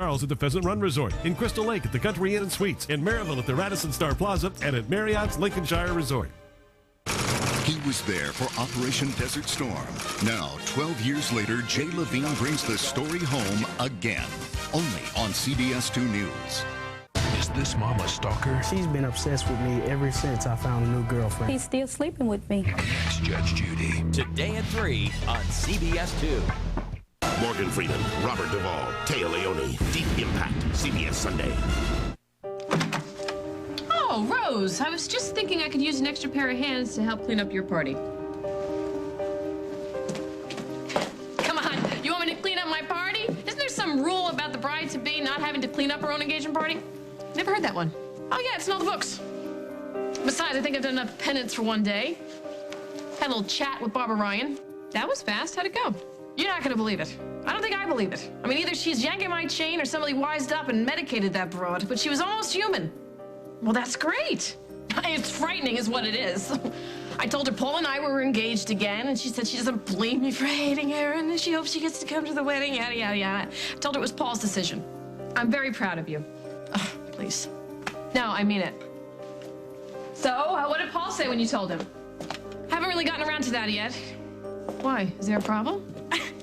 Charles at the Pheasant Run Resort, in Crystal Lake at the Country Inn and Suites, in Maryville at the Radisson Star Plaza, and at Marriott's Lincolnshire Resort. He was there for Operation Desert Storm. Now, 12 years later, Jay Levine brings the story home again, only on CBS 2 News. Is this mom a stalker? She's been obsessed with me ever since I found a new girlfriend. He's still sleeping with me. Next, Judge Judy. Today at 3 on CBS 2. Morgan Freeman, Robert Duvall, Taya Leone, Deep Impact, CBS Sunday. Oh, Rose, I was just thinking I could use an extra pair of hands to help clean up your party. Come on, you want me to clean up my party? Isn't there some rule about the bride-to-be not having to clean up her own engagement party? Never heard that one. Oh, yeah, it's in all the books. Besides, I think I've done enough penance for one day. Had a little chat with Barbara Ryan. That was fast. How'd it go? You're not gonna believe it. I don't think I believe it. I mean, either she's yanking my chain or somebody wised up and medicated that broad, but she was almost human. Well, that's great. It's frightening is what it is. I told her Paul and I were engaged again, and she said she doesn't blame me for hating her, and she hopes she gets to come to the wedding, yada, yada, yada. I told her it was Paul's decision. I'm very proud of you. Oh, please. No, I mean it. So, what did Paul say when you told him? Haven't really gotten around to that yet. Why? Is there a problem?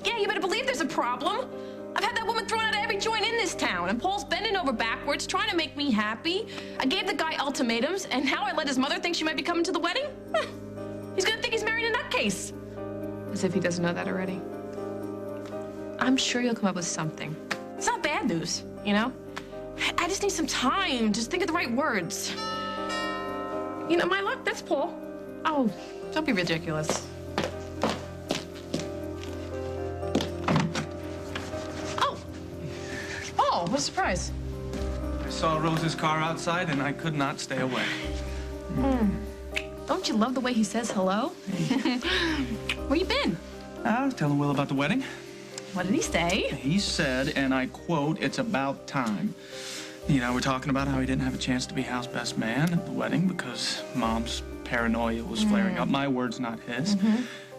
Yeah, you better believe there's a problem. I've had that woman thrown out of every joint in this town, and Paul's bending over backwards, trying to make me happy. I gave the guy ultimatums, and now I let his mother think she might be coming to the wedding? He's gonna think he's marrying a nutcase. As if he doesn't know that already. I'm sure you'll come up with something. It's not bad news, you know? I just need some time. Just think of the right words. You know, my luck, that's Paul. Oh, don't be ridiculous. Oh, what a surprise. I saw Rose's car outside and I could not stay away. Don't you love the way he says hello? Where you been? I was telling Will about the wedding. What did he say? He said, and I quote, "It's about time." You know, we're talking about how he didn't have a chance to be house best man at the wedding because Mom's paranoia was flaring up. My words, not his.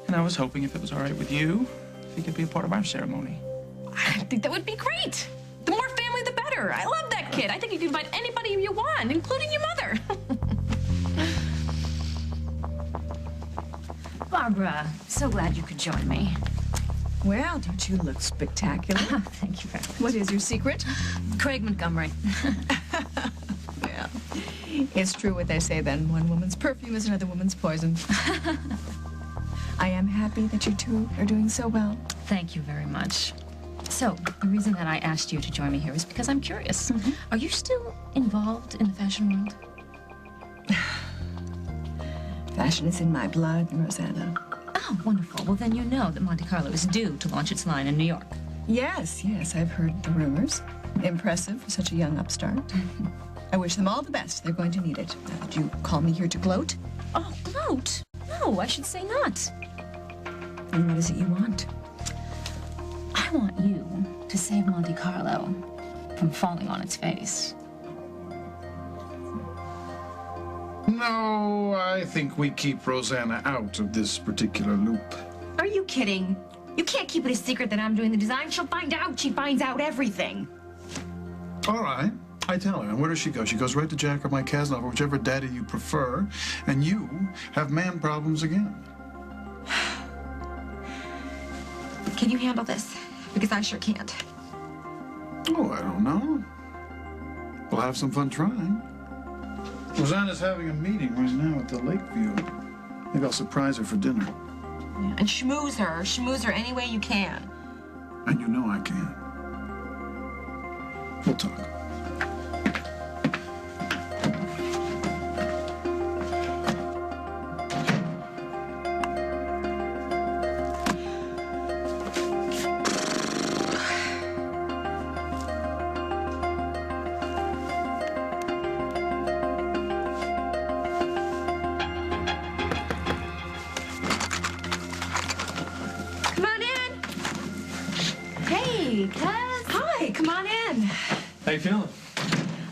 And I was hoping if it was all right with you, if he could be a part of our ceremony. I think that would be great. The more family, the better. I love that kid. I think you can invite anybody you want, including your mother. Barbara, so glad you could join me. Well, don't you look spectacular? Thank you very much. What is your secret? Craig Montgomery. Well, it's true what they say then. One woman's perfume is another woman's poison. I am happy that you two are doing so well. Thank you very much. So, the reason that I asked you to join me here is because I'm curious. Are you still involved in the fashion world? Fashion is in my blood, Rosanna. Oh, wonderful. Well, then you know that Monte Carlo is due to launch its line in New York. Yes, I've heard the rumors. Impressive for such a young upstart. I wish them all the best. They're going to need it. Now, did you call me here to gloat? Oh, gloat? No, I should say not. And what is it you want? I want you to save Monte Carlo from falling on its face. No, I think we keep Rosanna out of this particular loop. Are you kidding? You can't keep it a secret that I'm doing the design. She'll find out. She finds out everything. All right, I tell her. And where does she go? She goes right to Jack or Mike Kasloff, or whichever daddy you prefer, and you have man problems again. Can you handle this? Because I sure can't. Oh, I don't know. We'll have some fun trying. Rosanna's having a meeting right now at the Lakeview. Maybe I'll surprise her for dinner. Yeah. And schmooze her any way you can. And you know I can. We'll talk. How you feeling?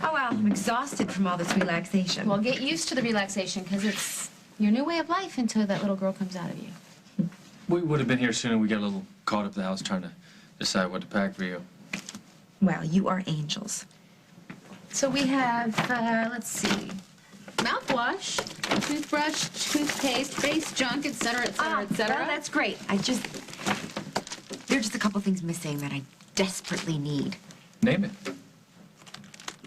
Oh, well, I'm exhausted from all this relaxation. Well, get used to the relaxation, because it's your new way of life until that little girl comes out of you. We would have been here sooner. We got a little caught up at the house trying to decide what to pack for you. Well, you are angels. So we have, let's see, mouthwash, toothbrush, toothpaste, face junk, etc., etc., etc. Well, that's great. There are just a couple things missing that I desperately need. Name it.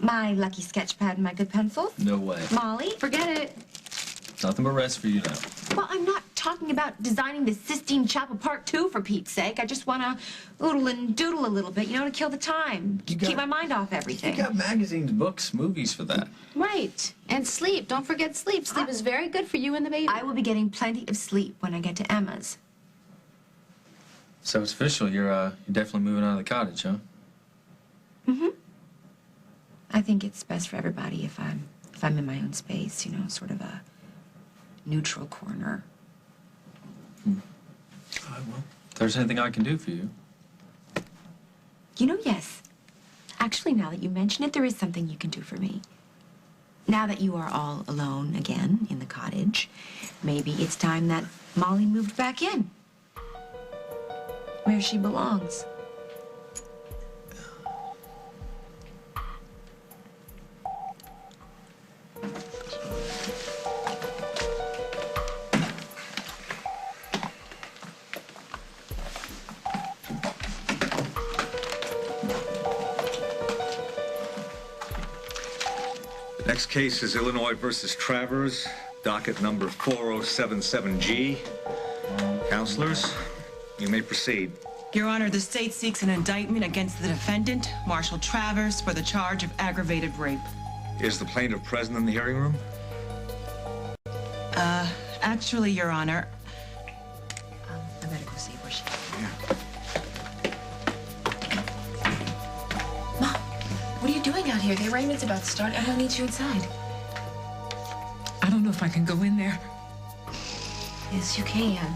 My lucky sketch pad and my good pencils. No way. Molly. Forget it. Nothing but rest for you now. Well, I'm not talking about designing the Sistine Chapel Part 2, for Pete's sake. I just want to oodle and doodle a little bit, to kill the time. Keep my mind off everything. You got magazines, books, movies for that. Right. And sleep. Don't forget sleep. Sleep is very good for you and the baby. I will be getting plenty of sleep when I get to Emma's. So it's official. You're definitely moving out of the cottage, huh? Mm-hmm. I think it's best for everybody if I'm in my own space, sort of a neutral corner. Well, if there's anything I can do for you. Yes. Actually, now that you mention it, there is something you can do for me. Now that you are all alone again in the cottage, maybe it's time that Molly moved back in. Where she belongs. Next case is Illinois versus Travers, docket number 4077G. Counselors, you may proceed. Your Honor, the state seeks an indictment against the defendant, Marshall Travers, for the charge of aggravated rape. Is the plaintiff present in the hearing room? Actually, Your Honor... I better go see where she is. Mom, what are you doing out here? The arraignment's about to start. Everyone needs you inside. I don't know if I can go in there. Yes, you can.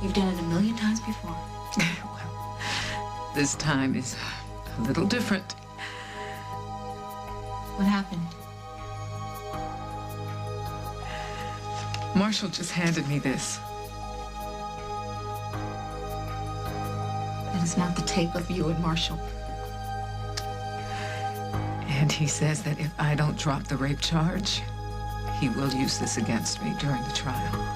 You've done it a million times before. Well, this time is a little different. What happened? Marshall just handed me this. That is not the tape of you and Marshall. And he says that if I don't drop the rape charge, he will use this against me during the trial.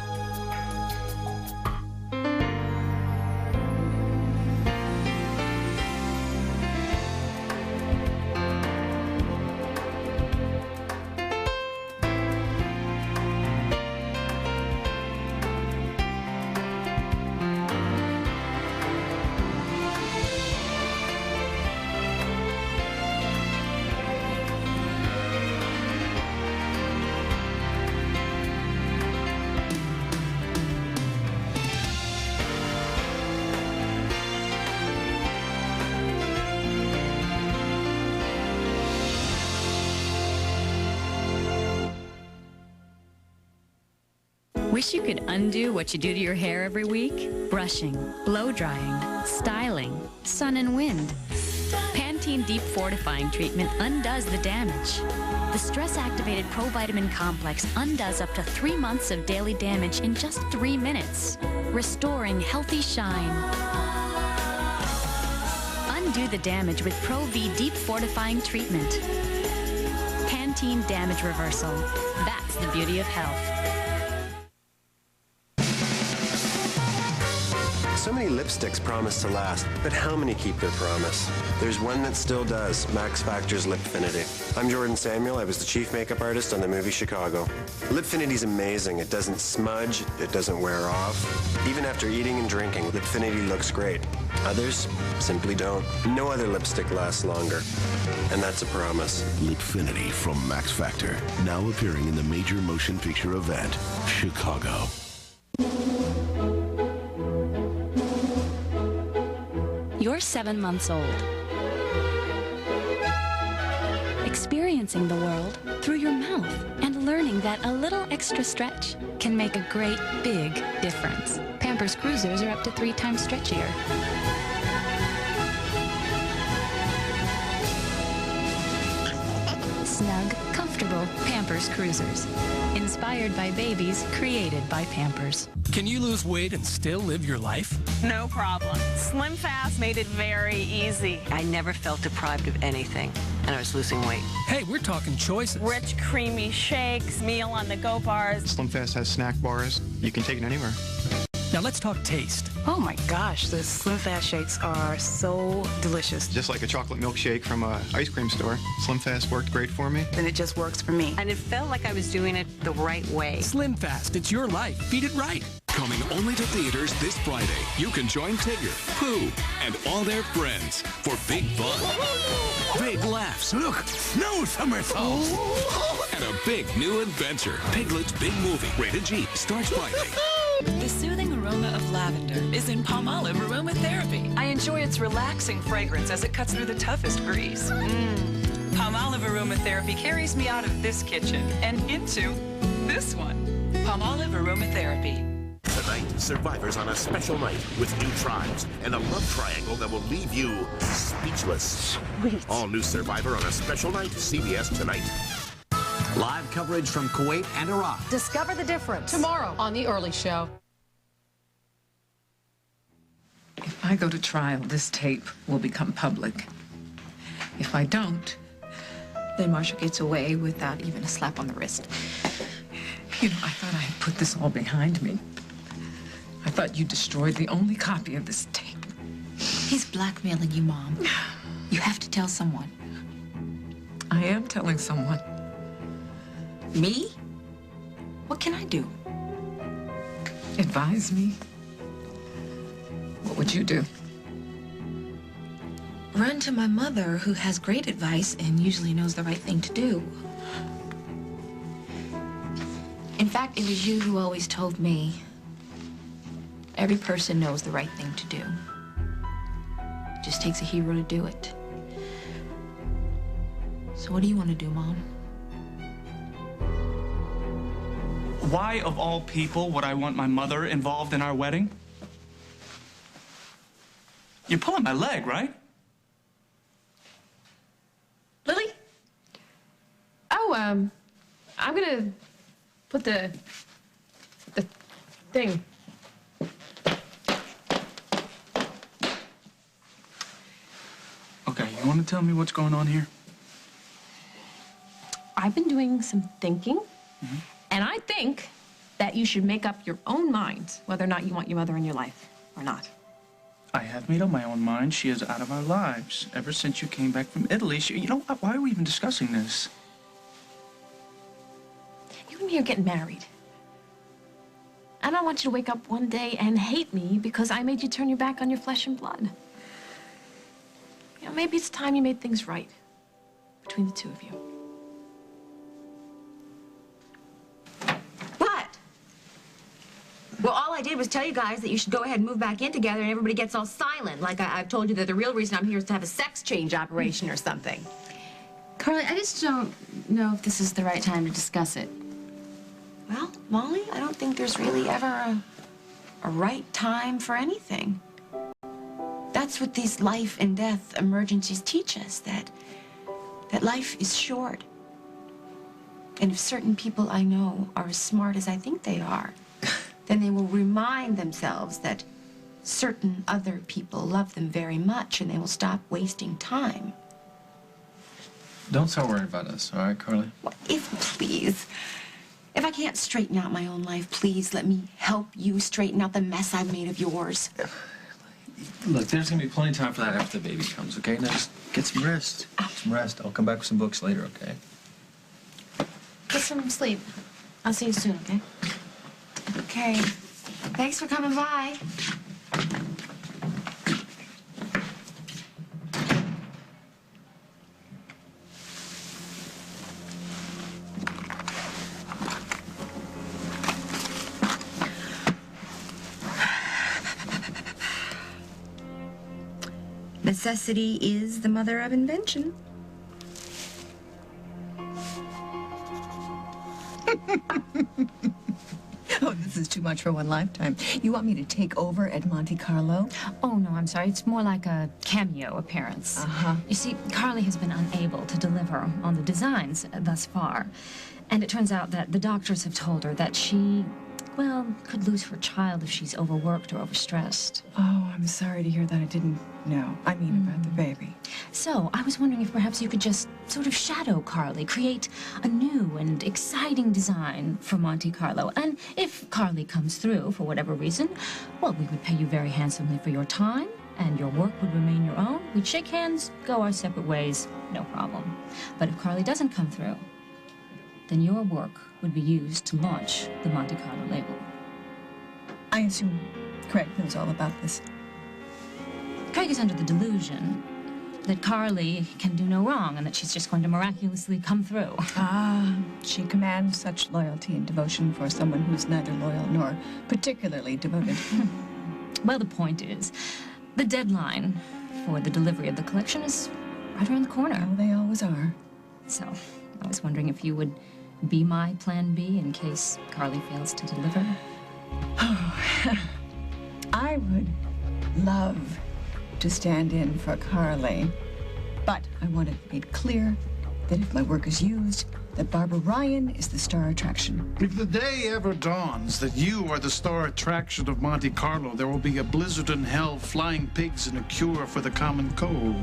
Wish you could undo what you do to your hair every week? Brushing, blow drying, styling, sun and wind. Pantene Deep Fortifying Treatment undoes the damage. The stress-activated provitamin complex undoes up to 3 months of daily damage in just 3 minutes, restoring healthy shine. Undo the damage with Pro V Deep Fortifying Treatment. Pantene Damage Reversal. That's the beauty of health. So many lipsticks promise to last, but how many keep their promise? There's one that still does, Max Factor's Lipfinity. I'm Jordan Samuel. I was the chief makeup artist on the movie Chicago. Lipfinity's amazing. It doesn't smudge, it doesn't wear off. Even after eating and drinking, Lipfinity looks great. Others simply don't. No other lipstick lasts longer, and that's a promise. Lipfinity from Max Factor, now appearing in the major motion picture event, Chicago. You're 7 months old. Experiencing the world through your mouth and learning that a little extra stretch can make a great big difference. Pampers Cruisers are up to 3 times stretchier. Snug, comfortable comfortable Pampers Cruisers. Inspired by babies, created by Pampers. Can you lose weight and still live your life? No problem. Slim Fast made it very easy. I never felt deprived of anything, and I was losing weight. Hey, we're talking choices. Rich, creamy shakes, meal on the go bars. Slim Fast has snack bars. You can take it anywhere. Now let's talk taste. Oh my gosh, the Slim Fast shakes are so delicious. Just like a chocolate milkshake from an ice cream store. Slim Fast worked great for me. And it just works for me. And it felt like I was doing it the right way. Slim Fast, it's your life. Feed it right. Coming only to theaters this Friday, you can join Tigger, Pooh, and all their friends for big fun, big laughs, look, snow somersaults, and a big new adventure. Piglet's Big Movie, rated G, starts Friday. The soothing aroma of lavender is in Palmolive Aromatherapy. I enjoy its relaxing fragrance as it cuts through the toughest grease. Palmolive Aromatherapy carries me out of this kitchen and into this one. Palmolive Aromatherapy. Tonight, survivors on a special night with new tribes and a love triangle that will leave you speechless. Sweet. All new Survivor on a special night, CBS Tonight. Live coverage from Kuwait and Iraq. Discover the difference tomorrow on The Early Show. If I go to trial, this tape will become public. If I don't, Then Marshall gets away without even a slap on the wrist. you know, I thought I had put this all behind me. I thought you destroyed the only copy of this tape. He's blackmailing you, Mom. You have to tell someone. I am telling someone. Me? What can I do? Advise me. What would you do? Run to my mother, who has great advice and usually knows the right thing to do. In fact, it was you who always told me every person knows the right thing to do. It just takes a hero to do it. So what do you want to do, Mom? Why, of all people, would I want my mother involved in our wedding? You're pulling my leg, right? Lily? Oh, I'm gonna put the thing. Okay, you want to tell me what's going on here? I've been doing some thinking, and I think that you should make up your own mind whether or not you want your mother in your life or not. I have made up my own mind. She is out of our lives. Ever since you came back from Italy, you know, why are we even discussing this? You and me are getting married. I don't want you to wake up one day and hate me because I made you turn your back on your flesh and blood. You know, maybe it's time you made things right between the two of you. Well, all I did was tell you guys that you should go ahead and move back in together, and everybody gets all silent. Like I've told you that the real reason I'm here is to have a sex change operation or something. Carly, I just don't know if this is the right time to discuss it. Well, Molly, I don't think there's really ever a right time for anything. That's what these life and death emergencies teach us, that life is short. And if certain people I know are as smart as I think they are, then they will remind themselves that certain other people love them very much, and they will stop wasting time. Don't so worry about us, all right, Carly? Well, please, if I can't straighten out my own life, please let me help you straighten out the mess I've made of yours. Look, there's gonna be plenty of time for that after the baby comes, okay? Now just get some rest. Some rest. I'll come back with some books later, okay? Get some sleep. I'll see you soon, okay? Okay. Thanks for coming by. Necessity is the mother of invention. Oh, this is too much for one lifetime. You want me to take over at Monte Carlo? Oh, no, I'm sorry. It's more like a cameo appearance. Uh-huh. You see, Carly has been unable to deliver on the designs thus far. And it turns out that the doctors have told her that she, well, could lose her child if she's overworked or overstressed. Oh, I'm sorry to hear that. I didn't know. I mean about the baby. So, I was wondering if perhaps you could just sort of shadow Carly, create a new and exciting design for Monte Carlo. And if Carly comes through for whatever reason, well, we would pay you very handsomely for your time, and your work would remain your own. We'd shake hands, go our separate ways, no problem. But if Carly doesn't come through, then your work would be used to launch the Monte Carlo label. I assume Craig knows all about this. Craig is under the delusion that Carly can do no wrong and that she's just going to miraculously come through. Ah, she commands such loyalty and devotion for someone who's neither loyal nor particularly devoted. Well, the point is, the deadline for the delivery of the collection is right around the corner. Oh, they always are. So, I was wondering if you would be my plan B in case Carly fails to deliver. Oh, I would love to stand in for Carly, but I want it made clear that if my work is used, that Barbara Ryan is the star attraction. If the day ever dawns that you are the star attraction of Monte Carlo, there will be a blizzard in hell, flying pigs, and a cure for the common cold.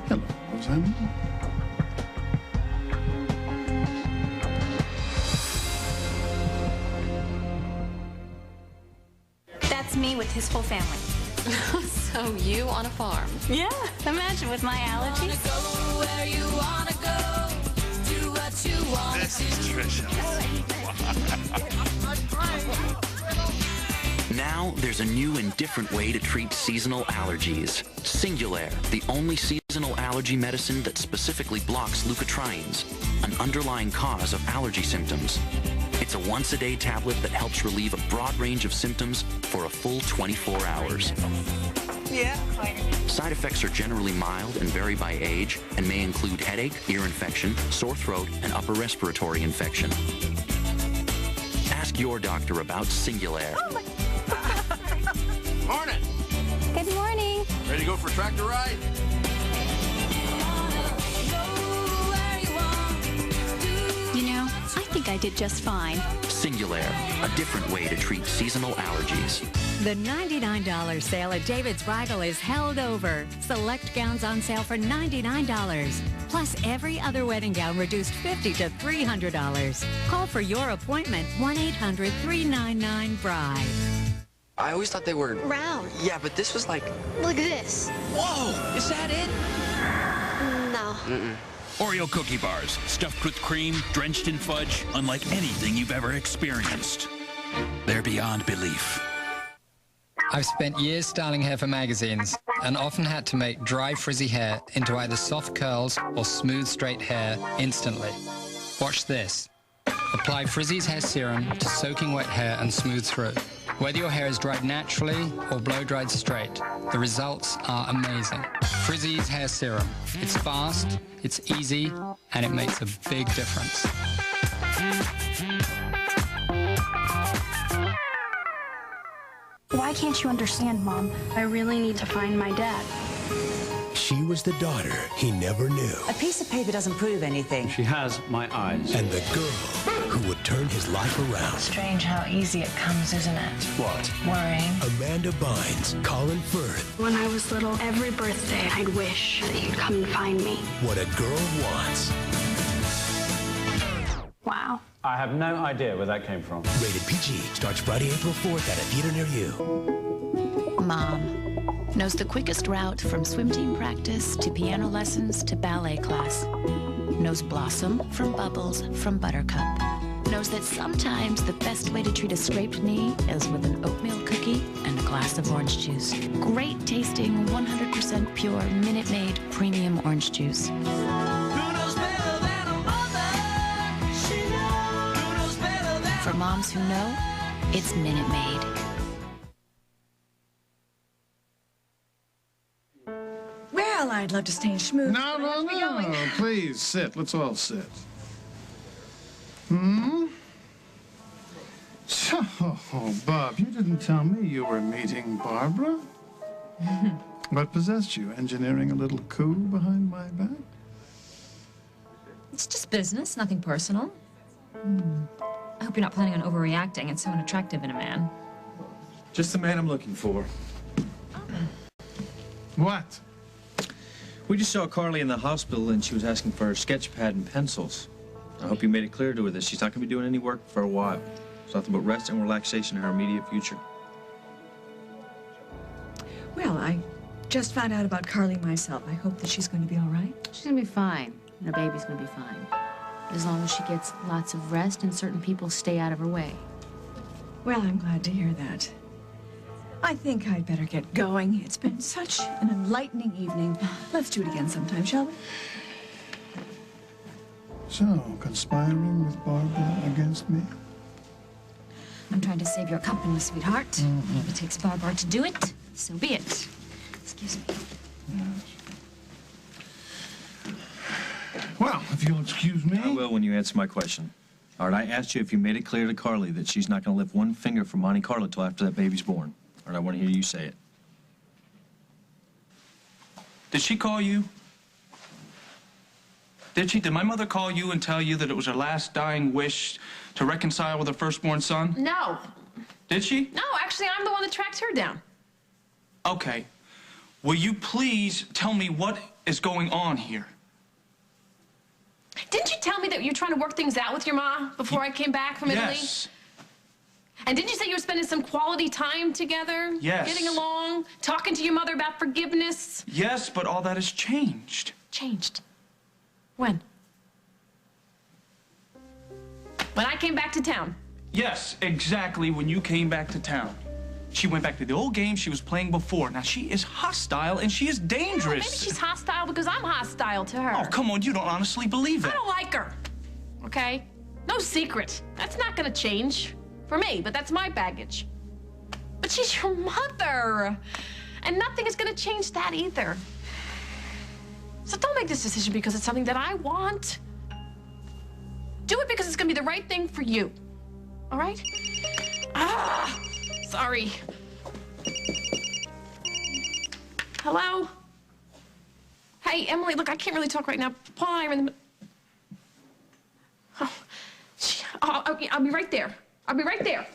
Hello, Rosanna. That's me with his whole family. So you on a farm? Yeah, imagine with my allergies. This is Trisha. Now there's a new and different way to treat seasonal allergies. Singulair, the only seasonal allergy medicine that specifically blocks leukotrienes, an underlying cause of allergy symptoms. It's a once-a-day tablet that helps relieve a broad range of symptoms for a full 24 hours. Yeah, quite. Side effects are generally mild and vary by age and may include headache, ear infection, sore throat, and upper respiratory infection. Ask your doctor about Singulair. Oh Morning. Good morning. Ready to go for a tractor ride? You know, I think I did just fine. Singulair, a different way to treat seasonal allergies. The $99 sale at David's Bridal is held over. Select gowns on sale for $99. Plus, every other wedding gown reduced $50 to $300. Call for your appointment, 1-800-399-BRIDE. I always thought they were round. Yeah, but this was like... Look at this. Whoa! Is that it? No. Oreo cookie bars, stuffed with cream, drenched in fudge, unlike anything you've ever experienced. They're beyond belief. I've spent years styling hair for magazines and often had to make dry, frizzy hair into either soft curls or smooth, straight hair instantly. Watch this. Apply Frizzy's hair serum to soaking wet hair and smooth through. Whether your hair is dried naturally or blow-dried straight, the results are amazing. Frizzy's hair serum. It's fast, it's easy, and it makes a big difference. Why can't you understand, Mom? I really need to find my dad. She was the daughter he never knew. A piece of paper doesn't prove anything. She has my eyes. And the girl who would turn his life around. Strange how easy it comes, isn't it? What? Worrying. Amanda Bynes, Colin Firth. When I was little, every birthday, I'd wish that you'd come and find me. What a girl wants. Wow. I have no idea where that came from. Rated PG. Starts Friday, April 4th at a theater near you. Mom knows the quickest route from swim team practice to piano lessons to ballet class. Knows Blossom from Bubbles from Buttercup. Knows that sometimes the best way to treat a scraped knee is with an oatmeal cookie and a glass of orange juice. Great tasting, 100% pure, Minute Maid premium orange juice. For moms who know, it's Minute Maid. Well, I'd love to stay in schmooze. No. Please, sit. Let's all sit. Oh, Bob, you didn't tell me you were meeting Barbara. What possessed you? Engineering a little coup behind my back? It's just business, nothing personal. I hope you're not planning on overreacting. It's so unattractive in a man. Just the man I'm looking for. What? We just saw Carly in the hospital and she was asking for her sketch pad and pencils. I hope you made it clear to her that she's not going to be doing any work for a while. It's nothing but rest and relaxation in her immediate future. Well, I just found out about Carly myself. I hope that she's going to be all right. She's gonna be fine, and her baby's gonna be fine. As long as she gets lots of rest and certain people stay out of her way. Well, I'm glad to hear that. I think I'd better get going. It's been such an enlightening evening. Let's do it again sometime, shall we? So, conspiring with Barbara against me? I'm trying to save your company, sweetheart. If it takes Barbara to do it, so be it. Excuse me. Well, if you'll excuse me. I will when you answer my question. All right, I asked you if you made it clear to Carly that she's not going to lift one finger from Monte Carlo till after that baby's born. All right, I want to hear you say it. Did she call you? Did my mother call you and tell you that it was her last dying wish to reconcile with her firstborn son? No. Did she? No, actually, I'm the one that tracked her down. Okay. Will you please tell me what is going on here? Didn't you tell me that you were trying to work things out with your ma before I came back from Italy? Yes. And didn't you say you were spending some quality time together? Yes. Getting along, talking to your mother about forgiveness? Yes, but all that has changed. Changed? When? When I came back to town? Yes, exactly when you came back to town. She went back to the old game she was playing before. Now, she is hostile and she is dangerous. Well, maybe she's hostile because I'm hostile to her. Oh, come on, you don't honestly believe that. I don't like her, okay? No secret. That's not gonna change for me, but that's my baggage. But she's your mother, and nothing is gonna change that either. So don't make this decision because it's something that I want. Do it because it's gonna be the right thing for you, all right? Ah, sorry. Hello? Hey, Emily, look, I can't really talk right now. Paul and I are in the... I'll be right there. I'll be right there.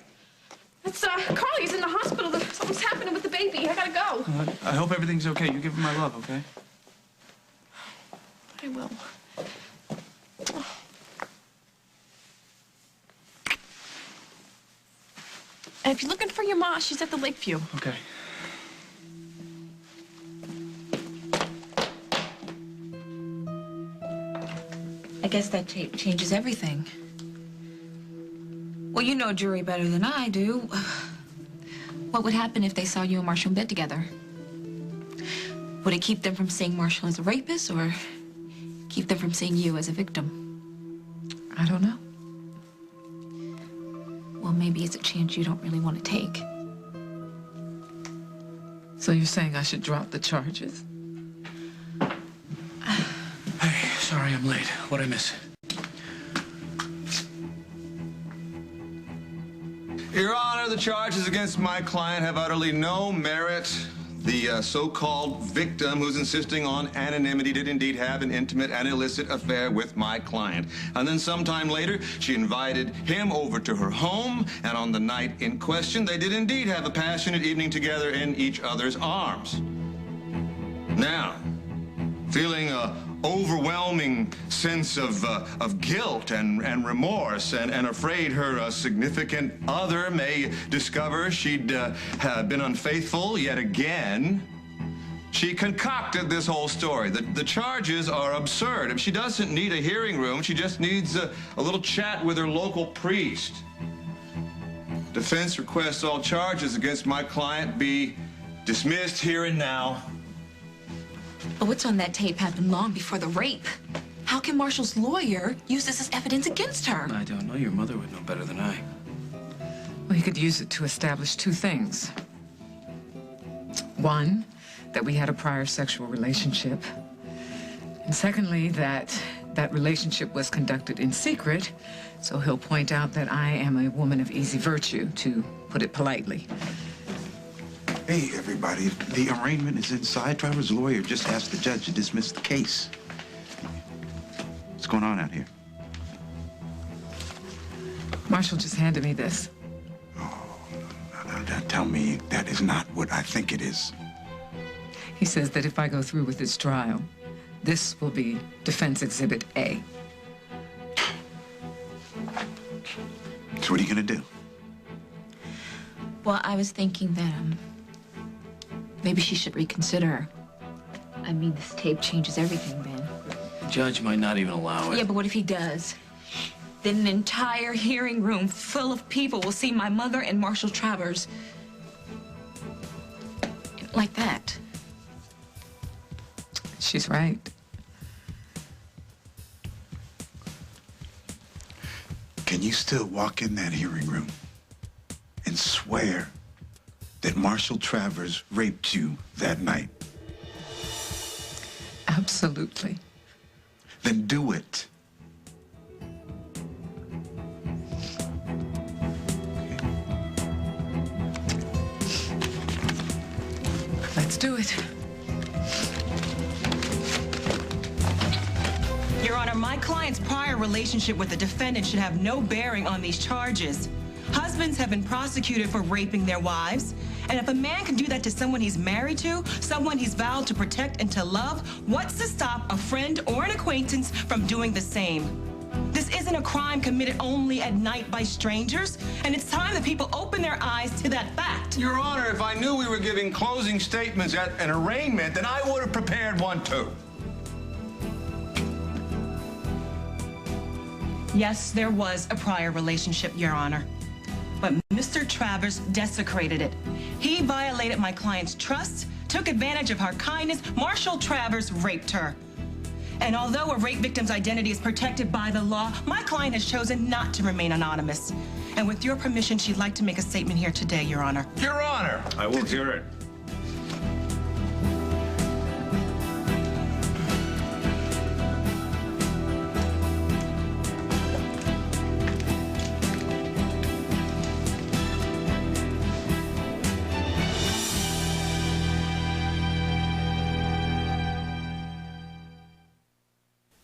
It's, Carly's in the hospital. Something's happening with the baby. I gotta go. I hope everything's okay. You give her my love, okay? I will. And if you're looking for your ma, she's at the Lakeview. Okay. I guess that tape changes everything. Well, you know jury better than I do. What would happen if they saw you and Marshall in bed together? Would it keep them from seeing Marshall as a rapist or keep them from seeing you as a victim? I don't know. Well, maybe it's a chance you don't really want to take. So you're saying I should drop the charges? Hey, sorry I'm late. What'd I miss? Your Honor, the charges against my client have utterly no merit. The so-called victim who's insisting on anonymity did indeed have an intimate and illicit affair with my client. And then sometime later, she invited him over to her home, and on the night in question, they did indeed have a passionate evening together in each other's arms. Now, feeling overwhelming sense of guilt and remorse and afraid her significant other may discover she'd have been unfaithful yet again, she concocted this whole story. The charges are absurd. She doesn't need a hearing room. She just needs a little chat with her local priest. Defense requests all charges against my client be dismissed here and now. But what's on that tape happened long before the rape. How can Marshall's lawyer use this as evidence against her? I don't know. Your mother would know better than I. Well, he could use it to establish two things. One, that we had a prior sexual relationship. And secondly, that that relationship was conducted in secret, so he'll point out that I am a woman of easy virtue, to put it politely. Hey, everybody. The arraignment is inside. Trevor's lawyer just asked the judge to dismiss the case. What's going on out here? Marshall just handed me this. Now tell me that is not what I think it is. He says that if I go through with this trial, this will be Defense Exhibit A. So what are you gonna do? Well, I was thinking that, maybe she should reconsider. I mean, this tape changes everything, Ben. The judge might not even allow it. Yeah, but what if he does? Then an entire hearing room full of people will see my mother and Marshall Travers like that. She's right. Can you still walk in that hearing room and swear that Marshall Travers raped you that night? Absolutely. Then do it. Let's do it. Your Honor, my client's prior relationship with the defendant should have no bearing on these charges. Husbands have been prosecuted for raping their wives, and if a man can do that to someone he's married to, someone he's vowed to protect and to love, what's to stop a friend or an acquaintance from doing the same? This isn't a crime committed only at night by strangers, and it's time that people open their eyes to that fact. Your Honor, if I knew we were giving closing statements at an arraignment, then I would have prepared one too. Yes, there was a prior relationship, Your Honor. But Mr. Travers desecrated it. He violated my client's trust, took advantage of her kindness. Marshall Travers raped her. And although a rape victim's identity is protected by the law, my client has chosen not to remain anonymous. And with your permission, she'd like to make a statement here today, Your Honor. Your Honor! I will hear it.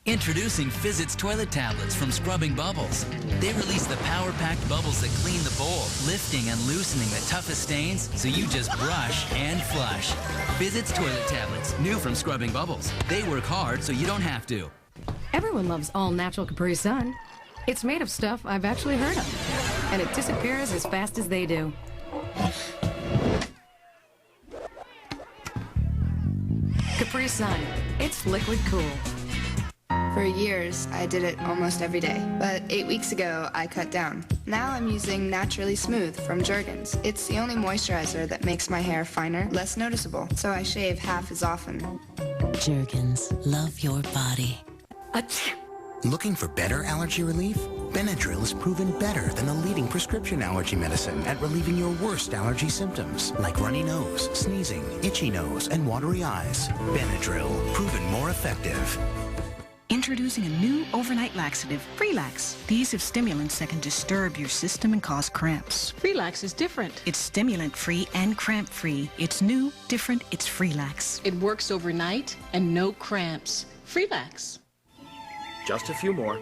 Introducing Fizzit's toilet tablets from Scrubbing Bubbles. They release the power-packed bubbles that clean the bowl, lifting and loosening the toughest stains so you just brush and flush. Fizzit's toilet tablets, new from Scrubbing Bubbles. They work hard so you don't have to. Everyone loves all-natural Capri Sun. It's made of stuff I've actually heard of, and it disappears as fast as they do. Capri Sun. It's liquid cool. For years, I did it almost every day. But 8 weeks ago, I cut down. Now I'm using Naturally Smooth from Jergens. It's the only moisturizer that makes my hair finer, less noticeable, so I shave half as often. Jergens, love your body. Looking for better allergy relief? Benadryl is proven better than the leading prescription allergy medicine at relieving your worst allergy symptoms, like runny nose, sneezing, itchy nose, and watery eyes. Benadryl, proven more effective. Introducing a new overnight laxative, Freelax. These have stimulants that can disturb your system and cause cramps. Freelax is different. It's stimulant-free and cramp-free. It's new, different, it's Freelax. It works overnight and no cramps. Freelax. Just a few more.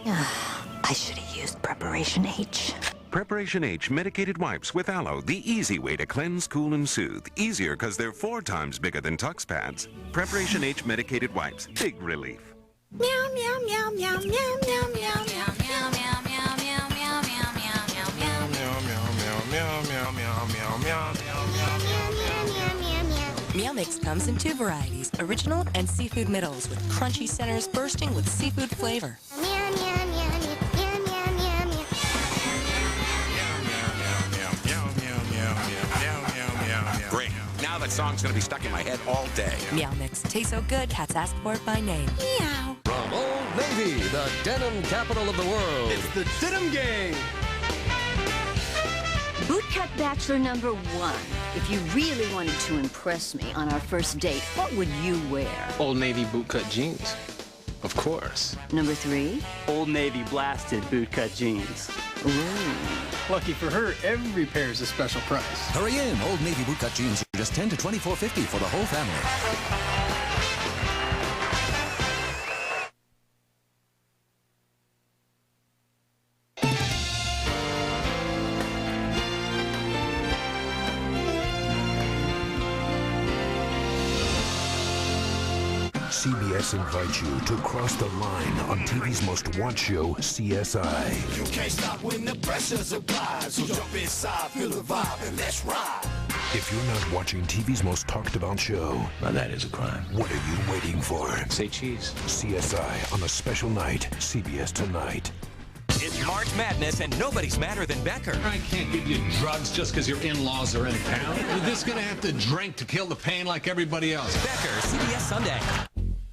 I should have used Preparation H. Preparation H medicated wipes with aloe, the easy way to cleanse, cool, and soothe. Easier because they're 4 times bigger than Tux pads. Preparation H medicated wipes, big relief. Meow, meow, meow, meow, meow, meow, meow, meow, meow, meow, meow, meow, meow, meow, meow, meow. Meow Mix comes in 2 varieties, original and seafood middles, with crunchy centers bursting with seafood flavor. Great. Now that song's gonna be stuck in my head all day. Meow Mix tastes so good, cats ask for it by name. Meow. From Old Navy, the denim capital of the world. It's the Denim Gang. Bootcut Bachelor number 1. If you really wanted to impress me on our first date, what would you wear? Old Navy bootcut jeans. Of course. Number 3? Old Navy blasted bootcut jeans. Ooh. Lucky for her, every pair is a special price. Hurry in. Old Navy bootcut jeans are just $10 to $24.50 for the whole family. CBS invites you to cross the line on TV's most watched show, CSI. You can't stop when the pressure's applied, so jump inside, feel the vibe, and let's ride. If you're not watching TV's most talked about show, now that is a crime. What are you waiting for? Say cheese. CSI on a special night, CBS Tonight. It's March Madness, and nobody's madder than Becker. I can't give you drugs just because your in-laws are in town. You're just gonna have to drink to kill the pain like everybody else. Becker, CBS Sunday.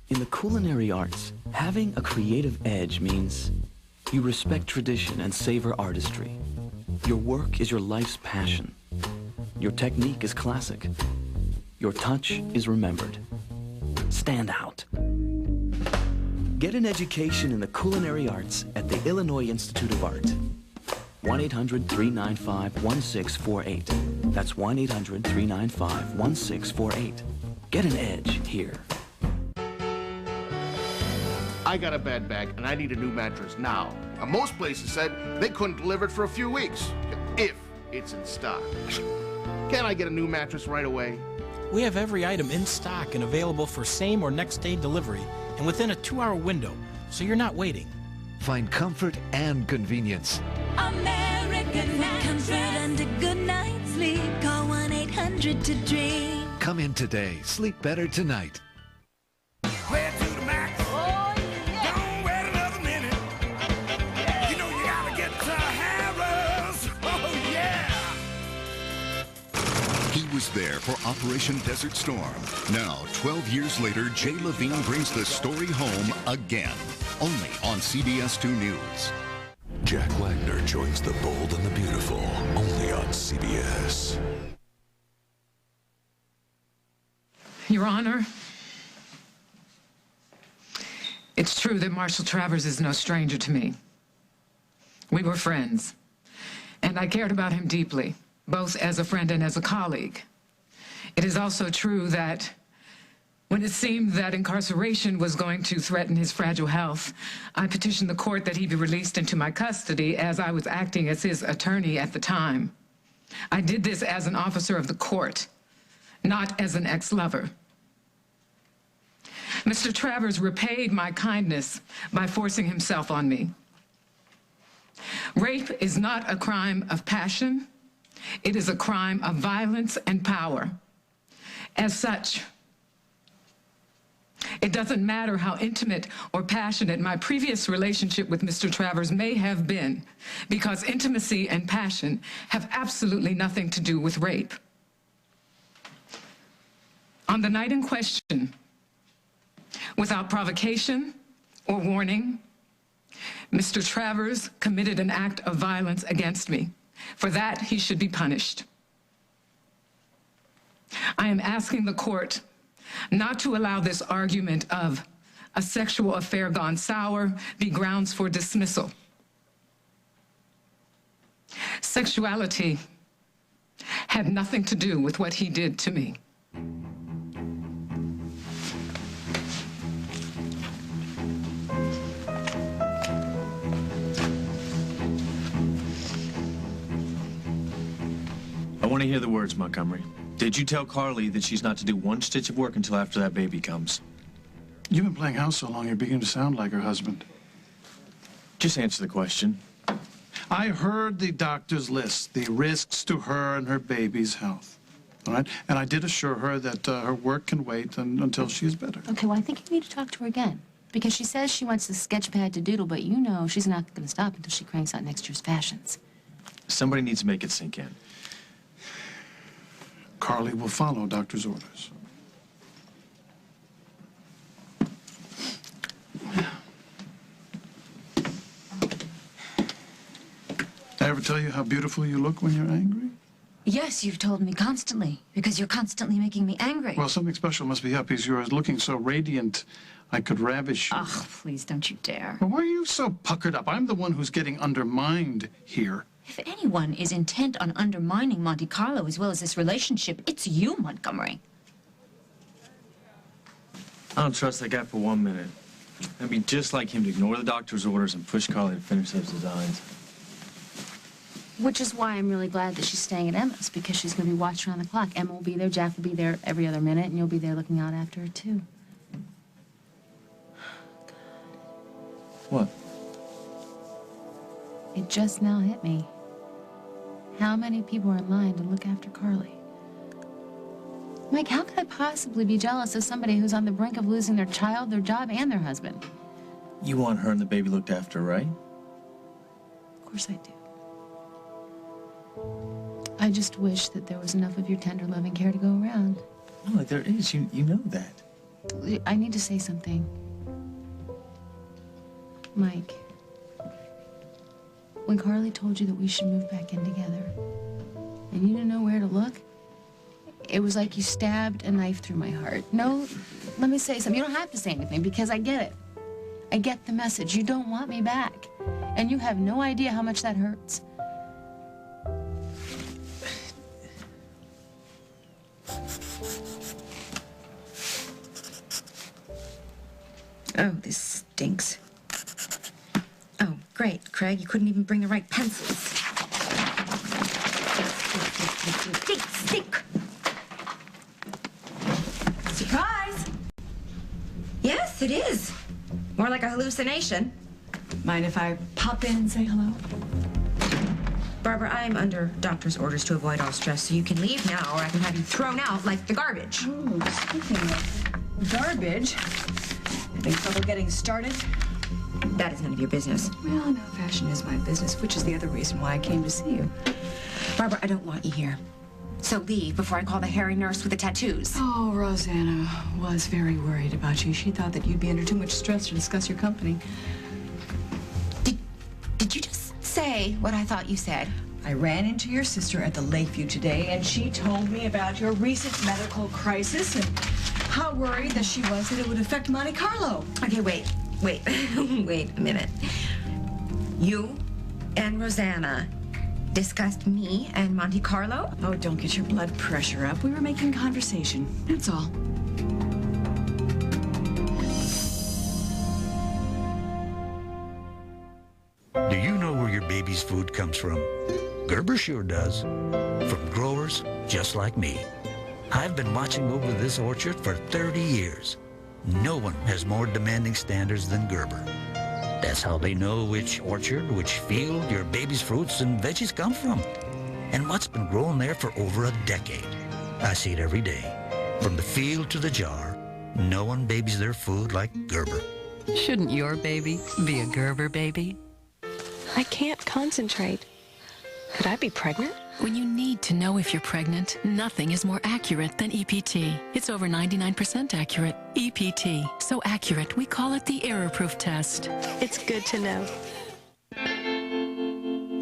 In the culinary arts, having a creative edge means you respect tradition and savor artistry. Your work is your life's passion. Your technique is classic. Your touch is remembered. Stand out. Get an education in the culinary arts at the Illinois Institute of Art. 1-800-395-1648. That's 1-800-395-1648. Get an edge here. I got a bad back and I need a new mattress now. And most places said they couldn't deliver it for a few weeks, if it's in stock. Can't I get a new mattress right away? We have every item in stock and available for same or next day delivery, and within a 2-hour window, so you're not waiting. Find comfort and convenience. American comfort and a good night's sleep. Call 1-800-DREAM. Come in today. Sleep better tonight. Play it to the max. Oh, yeah. Don't wait another minute. Yeah. You know you gotta get to Harrah's. Oh, yeah. He was there for Operation Desert Storm. Now, 12 years later, Jay Levine brings the story home again. Only on CBS 2 News. Jack Wagner joins the bold and the beautiful, only on CBS. Your Honor, it's true that Marshall Travers is no stranger to me. We were friends, and I cared about him deeply, both as a friend and as a colleague. It is also true that when it seemed that incarceration was going to threaten his fragile health, I petitioned the court that he be released into my custody as I was acting as his attorney at the time. I did this as an officer of the court, not as an ex-lover. Mr. Travers repaid my kindness by forcing himself on me. Rape is not a crime of passion. It is a crime of violence and power. As such, it doesn't matter how intimate or passionate my previous relationship with Mr. Travers may have been, because intimacy and passion have absolutely nothing to do with rape. On the night in question, without provocation or warning, Mr. Travers committed an act of violence against me. For that, he should be punished. I am asking the court not to allow this argument of a sexual affair gone sour be grounds for dismissal. Sexuality had nothing to do with what he did to me. I want to hear the words, Montgomery. Did you tell Carly that she's not to do one stitch of work until after that baby comes? You've been playing house so long, you're beginning to sound like her husband. Just answer the question. I heard the doctor's list, the risks to her and her baby's health. All right? And I did assure her that her work can wait until she's better. Okay, well, I think you need to talk to her again. Because she says she wants the sketch pad to doodle, but you know she's not going to stop until she cranks out next year's fashions. Somebody needs to make it sink in. Carly will follow doctor's orders. I ever tell you how beautiful you look when you're angry? Yes, you've told me constantly, because you're constantly making me angry. Well, something special must be up, because you're looking so radiant I could ravish you. Ugh, please don't you dare. Well, why are you so puckered up? I'm the one who's getting undermined here. If anyone is intent on undermining Monte Carlo as well as this relationship, it's you, Montgomery. I don't trust that guy for 1 minute. I'd be just like him to ignore the doctor's orders and push Carly to finish those designs. Which is why I'm really glad that she's staying at Emma's, because she's going to be watching around the clock. Emma will be there, Jack will be there every other minute, and you'll be there looking out after her, too. What? It just now hit me. How many people are in line to look after Carly? Mike, how could I possibly be jealous of somebody who's on the brink of losing their child, their job, and their husband? You want her and the baby looked after, right? Of course I do. I just wish that there was enough of your tender, loving care to go around. No, there is. You know that. I need to say something. Mike, when Carly told you that we should move back in together, and you didn't know where to look, it was like you stabbed a knife through my heart. No, let me say something. You don't have to say anything, because I get it. I get the message. You don't want me back. And you have no idea how much that hurts. Oh, this stinks. Oh, great, Craig. You couldn't even bring the right pencils. Stink. Surprise! Yes, it is. More like a hallucination. Mind if I pop in and say hello? Barbara, I'm under doctor's orders to avoid all stress, so you can leave now, or I can have you thrown out like the garbage. Oh, speaking of garbage, having trouble getting started? That is none of your business. Well, no, fashion is my business, which is the other reason why I came to see you. Barbara, I don't want you here. So leave before I call the hairy nurse with the tattoos. Oh, Rosanna was very worried about you. She thought that you'd be under too much stress to discuss your company. Did you just say what I thought you said? I ran into your sister at the Lakeview today, and she told me about your recent medical crisis and how worried that she was that it would affect Monte Carlo. Okay, wait a minute. You and Rosanna discussed me and Monte Carlo? Oh, don't get your blood pressure up. We were making conversation, that's all. Do you know where your baby's food comes from? Gerber sure does. From growers just like me. I've been watching over this orchard for 30 years. No one has more demanding standards than Gerber. That's how they know which orchard, which field your baby's fruits and veggies come from. And what's been growing there for over a decade. I see it every day. From the field to the jar, no one babies their food like Gerber. Shouldn't your baby be a Gerber baby? I can't concentrate. Could I be pregnant? When you need to know if you're pregnant, nothing is more accurate than EPT. It's over 99% accurate. EPT. So accurate, we call it the error-proof test. It's good to know.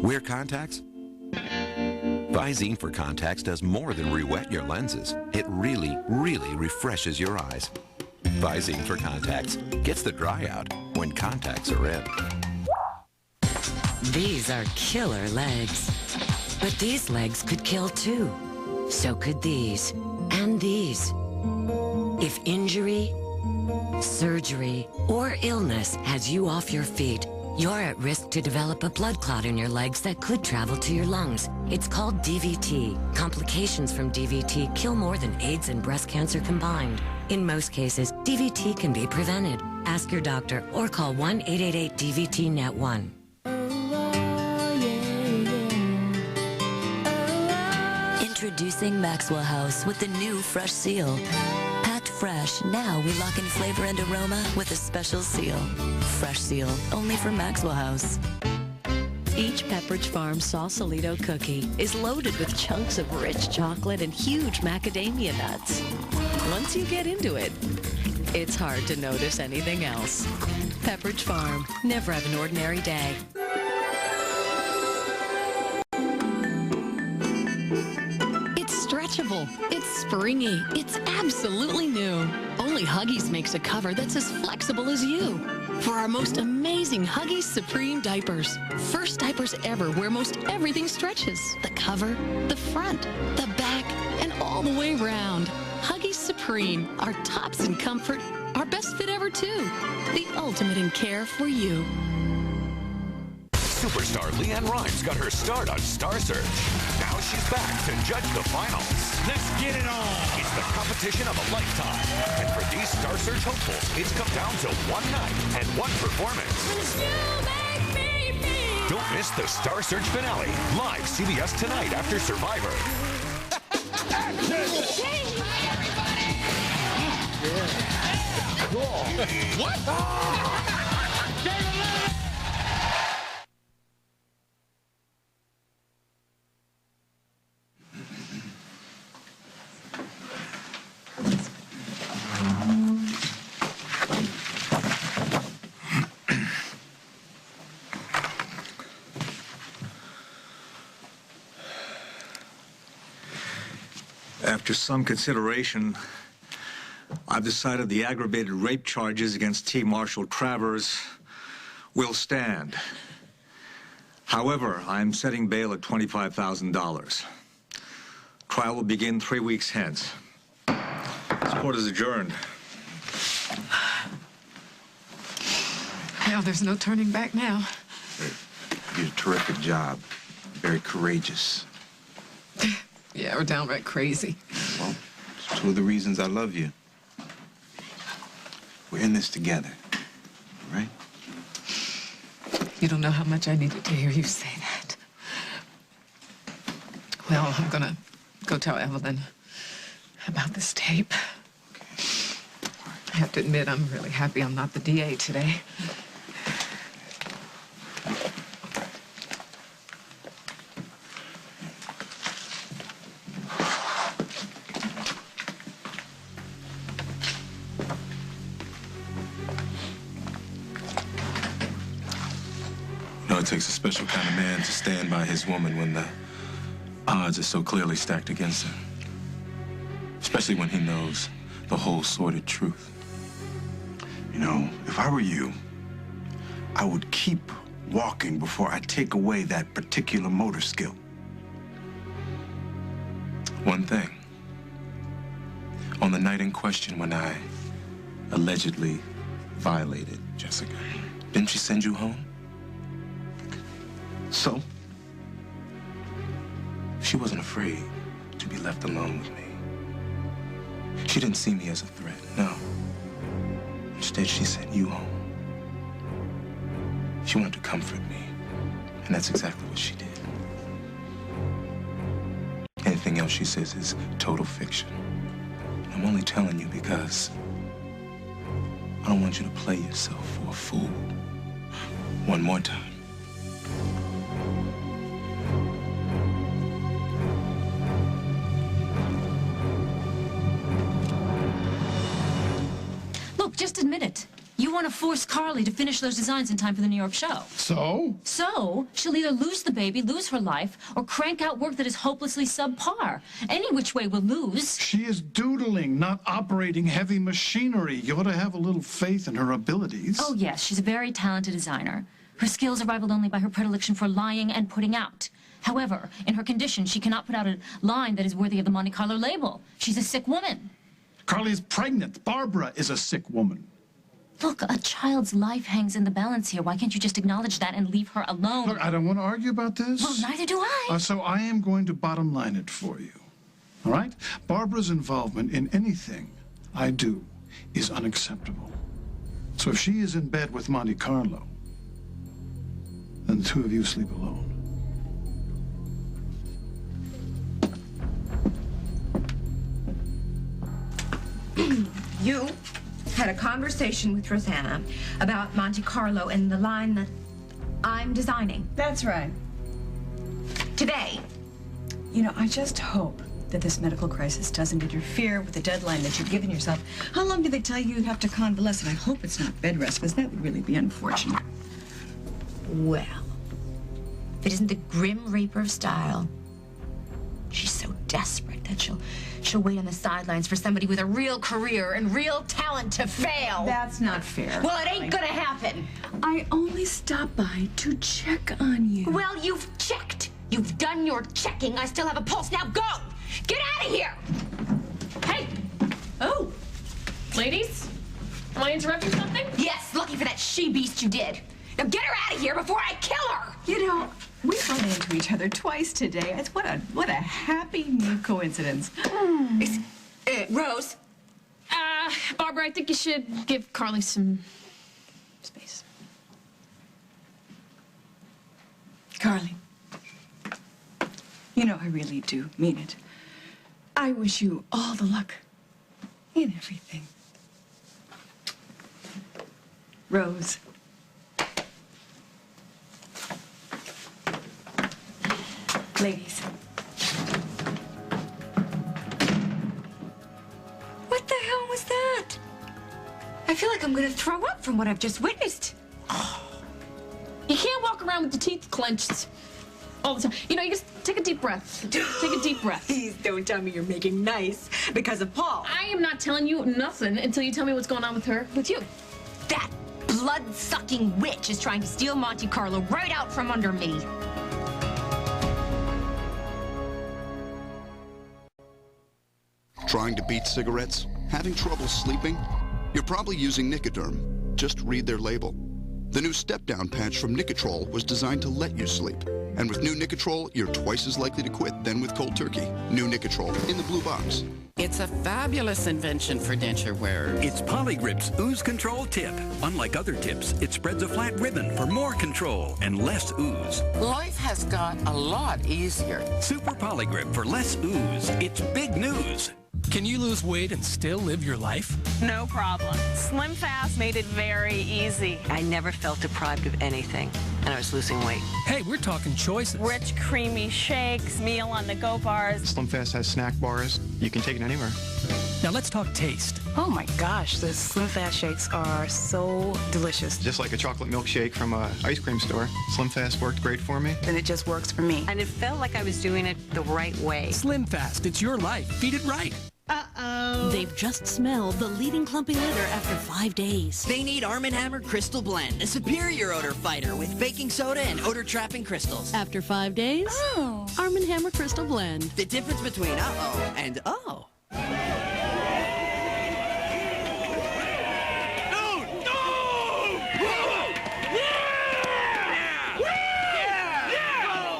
Wear contacts? Visine for contacts does more than re-wet your lenses. It really, really refreshes your eyes. Visine for contacts gets the dry out when contacts are in. These are killer legs. But these legs could kill too. So could these. And these. If injury, surgery, or illness has you off your feet, you're at risk to develop a blood clot in your legs that could travel to your lungs. It's called DVT. Complications from DVT kill more than AIDS and breast cancer combined. In most cases, DVT can be prevented. Ask your doctor or call 1-888-DVT-NET1. Introducing Maxwell House with the new Fresh Seal. Packed fresh, now we lock in flavor and aroma with a special seal. Fresh Seal, only from Maxwell House. Each Pepperidge Farm Sausalito cookie is loaded with chunks of rich chocolate and huge macadamia nuts. Once you get into it, it's hard to notice anything else. Pepperidge Farm, never have an ordinary day. It's stretchable, it's springy, it's absolutely new. Only Only Huggies makes a cover that's as flexible as you. For our most amazing Huggies Supreme diapers. First diapers ever where most everything stretches. The cover, the front, the back, and all the way round. Huggies Supreme, our tops in comfort, our best fit ever too. The ultimate in care for you. Superstar Leanne Rimes got her start on Star Search. Now she's back to judge the finals. Let's get it on! It's the competition of a lifetime. And for these Star Search hopefuls, it's come down to one night and one performance. Don't miss the Star Search finale, live CBS tonight after Survivor. What? After some consideration, I've decided the aggravated rape charges against T. Marshall Travers will stand. However, I'm setting bail at $25,000. Trial will begin 3 weeks hence. This court is adjourned. Well, there's no turning back now. You did a terrific job. Very courageous. Yeah, we're downright crazy. Well, it's two of the reasons I love you. We're in this together, all right? You don't know how much I needed to hear you say that. Well, I'm gonna go tell Evelyn about this tape. I have to admit, I'm really happy I'm not the DA today. It takes a special kind of man to stand by his woman when the odds are so clearly stacked against him. Especially when he knows the whole sordid truth. You know, if I were you, I would keep walking before I take away that particular motor skill. One thing. On the night in question when I allegedly violated Jessica, didn't she send you home? So? She wasn't afraid to be left alone with me. She didn't see me as a threat, no. Instead, she sent you home. She wanted to comfort me, and that's exactly what she did. Anything else she says is total fiction. I'm only telling you because I don't want you to play yourself for a fool. One more time. Look, just admit it. You want to force Carly to finish those designs in time for the New York show. So? So, she'll either lose the baby, lose her life, or crank out work that is hopelessly subpar. Any which way will lose. She is doodling, not operating heavy machinery. You ought to have a little faith in her abilities. Oh, yes, she's a very talented designer. Her skills are rivaled only by her predilection for lying and putting out. However, in her condition, she cannot put out a line that is worthy of the Monte Carlo label. She's a sick woman. Carly is pregnant. Barbara is a sick woman. Look, a child's life hangs in the balance here. Why can't you just acknowledge that and leave her alone? Look, I don't want to argue about this. Well, neither do I. So I am going to bottom line it for you. All right? Barbara's involvement in anything I do is unacceptable. So if she is in bed with Monte Carlo, then the two of you sleep alone. You had a conversation with Rosanna about Monte Carlo and the line that I'm designing. That's right. Today. You know, I just hope that this medical crisis doesn't interfere with the deadline that you've given yourself. How long did they tell you you'd have to convalesce? And I hope it's not bed rest, because that would really be unfortunate. Well, if it isn't the Grim Reaper of style, she's so desperate that she'll wait on the sidelines for somebody with a real career and real talent to fail. That's not fair. Well, it ain't gonna happen. I only stopped by to check on you. Well, you've checked. You've done your checking. I still have a pulse. Now go! Get out of here! Hey! Oh! Ladies? Am I interrupting something? Yes, lucky for that she-beast you did. Now get her out of here before I kill her! You know, we run into each other twice today. It's what a happy new coincidence. Rose? Barbara, I think you should give Carly some space. Carly, you know I really do mean it. I wish you all the luck in everything. Rose. Ladies. What the hell was that? I feel like I'm gonna throw up from what I've just witnessed. You can't walk around with your teeth clenched all the time. You know, you just take a deep breath. Take a deep breath. Please don't tell me you're making nice because of Paul. I am not telling you nothing until you tell me what's going on with her, with you. That blood-sucking witch is trying to steal Monte Carlo right out from under me. Trying to beat cigarettes? Having trouble sleeping? You're probably using Nicoderm. Just read their label. The new step-down patch from Nicotrol was designed to let you sleep. And with new Nicotrol, you're twice as likely to quit than with cold turkey. New Nicotrol in the blue box. It's a fabulous invention for denture wearers. It's Polygrip's Ooze Control Tip. Unlike other tips, it spreads a flat ribbon for more control and less ooze. Life has got a lot easier. Super Polygrip for less ooze. It's big news. Can you lose weight and still live your life? No problem. Slim Fast made it very easy. I never felt deprived of anything, and I was losing weight. Hey, we're talking choices. Rich, creamy shakes, meal on the go bars. Slim Fast has snack bars. You can take it anywhere. Now let's talk taste. Oh my gosh, the Slim Fast shakes are so delicious. Just like a chocolate milkshake from an ice cream store, Slim Fast worked great for me. And it just works for me. And it felt like I was doing it the right way. Slim Fast, it's your life. Feed it right. Uh-oh. They've just smelled the leading clumpy litter after 5 days. They need Arm & Hammer Crystal Blend, a superior odor fighter with baking soda and odor-trapping crystals. After 5 days, Arm & Hammer Crystal Blend. The difference between uh-oh and oh.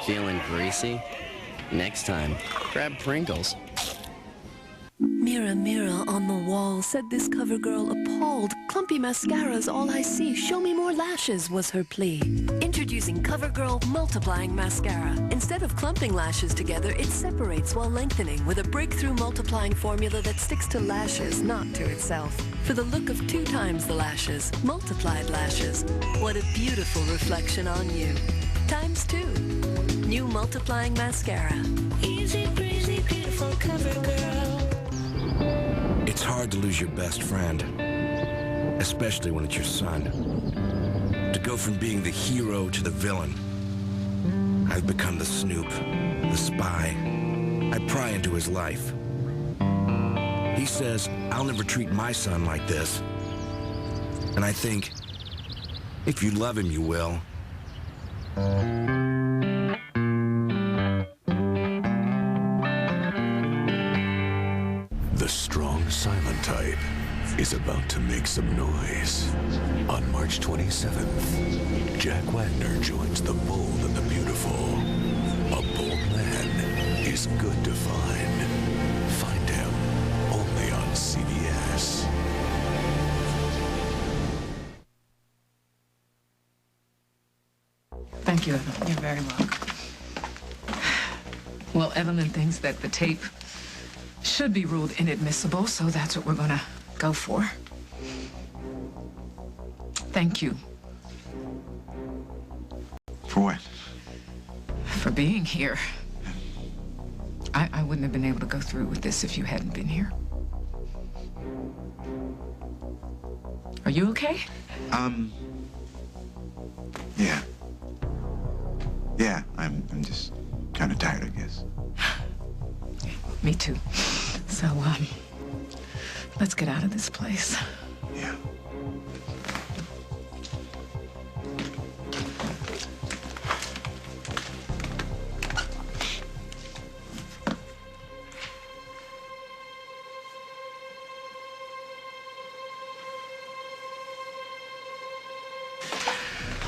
Feeling greasy? Next time, grab Pringles. Mirror, mirror on the wall, said this cover girl appalled. Clumpy mascara's all I see. Show me more lashes, was her plea. Introducing CoverGirl Multiplying Mascara. Instead of clumping lashes together, it separates while lengthening with a breakthrough multiplying formula that sticks to lashes, not to itself. For the look of 2 times the lashes, multiplied lashes. What a beautiful reflection on you. Times 2. New Multiplying Mascara. Easy breezy, beautiful CoverGirl. It's hard to lose your best friend, especially when it's your son. To go from being the hero to the villain. I've become the snoop, the spy. I pry into his life. He says, I'll never treat my son like this. And I think, if you love him, you will. The strong silent type is about to make some noise. On March 27th, Jack Wagner joins the bold and the beautiful. A bold man is good to find. Find him only on CBS. Thank you, Evelyn. You're very welcome. Well, Evelyn thinks that the tape should be ruled inadmissible, so that's what we're gonna go for. Thank you. For what? For being here. I wouldn't have been able to go through with this if you hadn't been here. Are you okay? Yeah. Yeah, I'm just kind of tired, I guess. Me too. So, let's get out of this place. Yeah.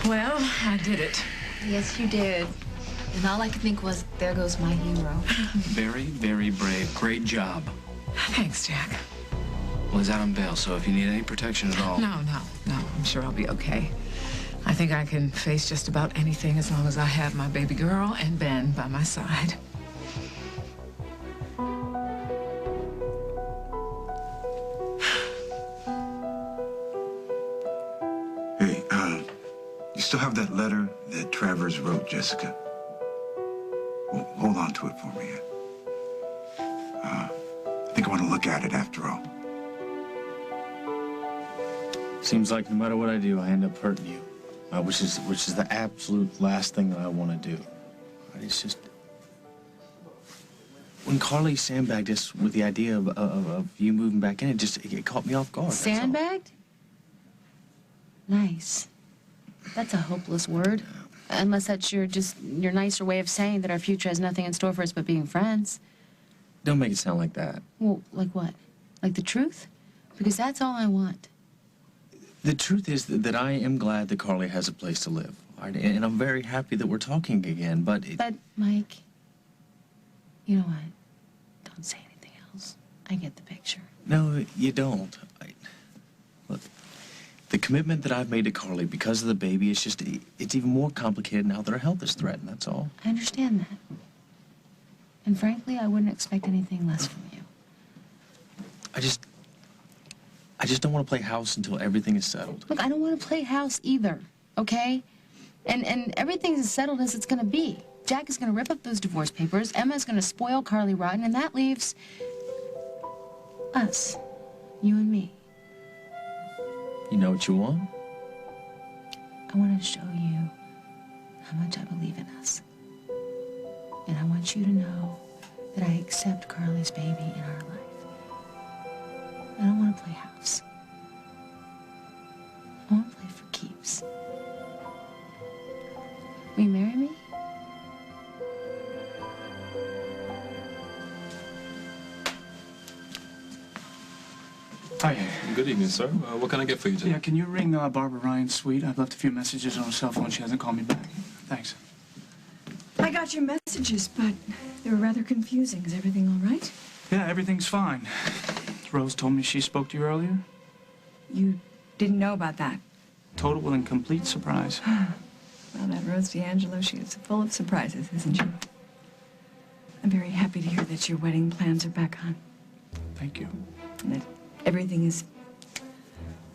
Well, I did it. Yes, you did. And all I could think was, there goes my hero. Very, very brave. Great job. Thanks, Jack. Well, he's out on bail, so if you need any protection at all... No. I'm sure I'll be okay. I think I can face just about anything as long as I have my baby girl and Ben by my side. Hey, you still have that letter that Travers wrote Jessica? Well, hold on to it for me. I think I want to look at it after all. Seems like no matter what I do, I end up hurting you, which is the absolute last thing that I want to do. It's just when Carly sandbagged us with the idea of you moving back in, it caught me off guard. Sandbagged? Nice. That's a hopeless word. Unless that's your nicer way of saying that our future has nothing in store for us but being friends. Don't make it sound like that. Well, like what? Like the truth? Because that's all I want. The truth is that I am glad that Carly has a place to live. Right? And I'm very happy that we're talking again, but... But, Mike, you know what? Don't say anything else. I get the picture. No, you don't. Look, the commitment that I've made to Carly because of the baby, it's even more complicated now that her health is threatened, that's all. I understand that. And frankly, I wouldn't expect anything less from you. I just don't want to play house until everything is settled. Look, I don't want to play house either, okay? And everything's as settled as it's going to be. Jack is going to rip up those divorce papers, Emma's going to spoil Carly rotten, and that leaves us, you and me. You know what you want? I want to show you how much I believe in us. And I want you to know that I accept Carly's baby in our life. I don't want to play house. I want to play for keeps. Will you marry me? Hi. Good evening, sir. What can I get for you today? Yeah, can you ring Barbara Ryan's suite? I've left a few messages on her cell phone. She hasn't called me back. Thanks. I got your messages, but they were rather confusing. Is everything all right? Yeah, everything's fine. Rose told me she spoke to you earlier. You didn't know about that? Total and complete surprise. Well, that Rose D'Angelo, she is full of surprises, isn't she? I'm very happy to hear that your wedding plans are back on. Thank you. And that everything is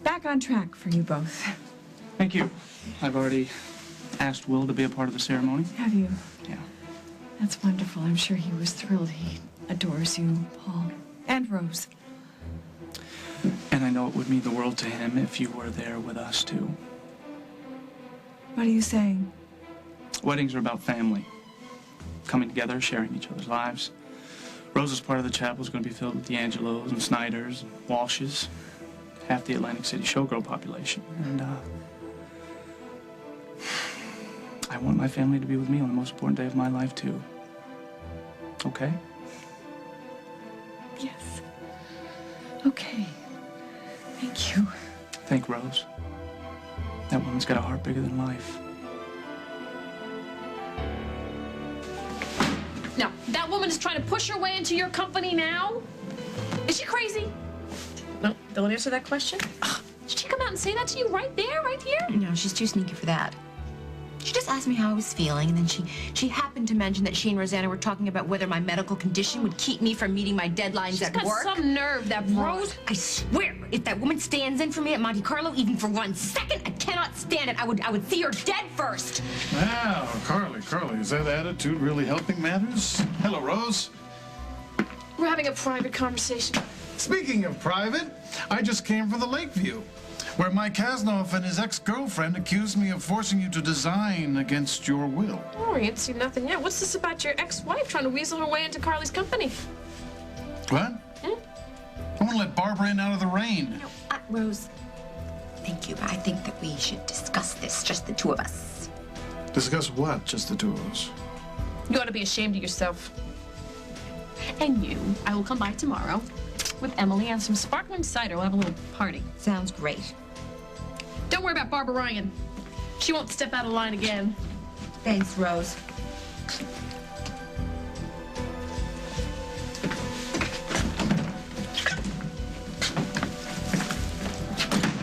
back on track for you both. Thank you. I've already asked Will to be a part of the ceremony. Have you? Yeah. That's wonderful. I'm sure he was thrilled. He adores you, Paul, and Rose. And I know it would mean the world to him if you were there with us, too. What are you saying? Weddings are about family. Coming together, sharing each other's lives. Rose's part of the chapel is going to be filled with D'Angelos and Snyders and Walshes. Half the Atlantic City showgirl population. And, I want my family to be with me on the most important day of my life, too. Okay? Yes. Okay. Thank you. Thank Rose. That woman's got a heart bigger than life. Now, that woman is trying to push her way into your company now? Is she crazy? No, don't answer that question. Did she come out and say that to you right there, right here? No, she's too sneaky for that. She just asked me how I was feeling, and then she happened to mention that she and Rosanna were talking about whether my medical condition would keep me from meeting my deadlines at work. She's got some nerve, that Rose, I swear, if that woman stands in for me at Monte Carlo, even for 1 second, I cannot stand it. I would see her dead first. Now, Carly, is that attitude really helping matters? Hello, Rose. We're having a private conversation. Speaking of private, I just came from the Lakeview, where Mike Kasnoff and his ex-girlfriend accused me of forcing you to design against your will. Oh, we ain't seen nothing yet. What's this about your ex-wife trying to weasel her way into Carly's company? What? I want to let Barbara in out of the rain. No, Rose, thank you, but I think that we should discuss this, just the two of us. Discuss what? Just the two of us? You ought to be ashamed of yourself. And you, I will come by tomorrow with Emily and some sparkling cider. We'll have a little party. Sounds great. Don't worry about Barbara Ryan. She won't step out of line again. Thanks, Rose.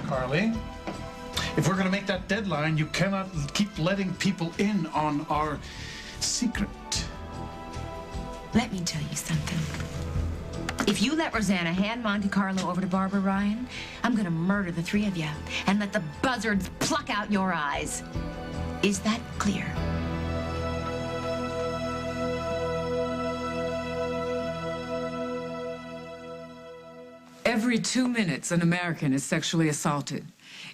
Carly, if we're going to make that deadline, you cannot keep letting people in on our secret. Let me tell you something. If you let Rosanna hand Monte Carlo over to Barbara Ryan, I'm gonna murder the three of you and let the buzzards pluck out your eyes. Is that clear? Every 2 minutes, an American is sexually assaulted.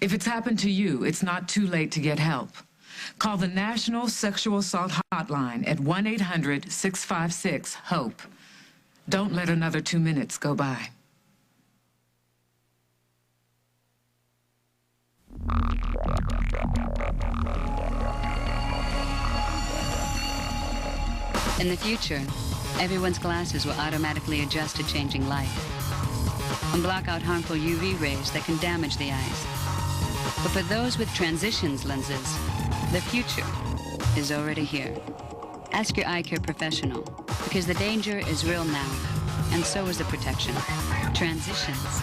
If it's happened to you, it's not too late to get help. Call the National Sexual Assault Hotline at 1-800-656-HOPE. Don't let another 2 minutes go by. In the future, everyone's glasses will automatically adjust to changing light and block out harmful UV rays that can damage the eyes. But for those with transitions lenses, the future is already here. Ask your eye care professional, because the danger is real now, and so is the protection. Transitions.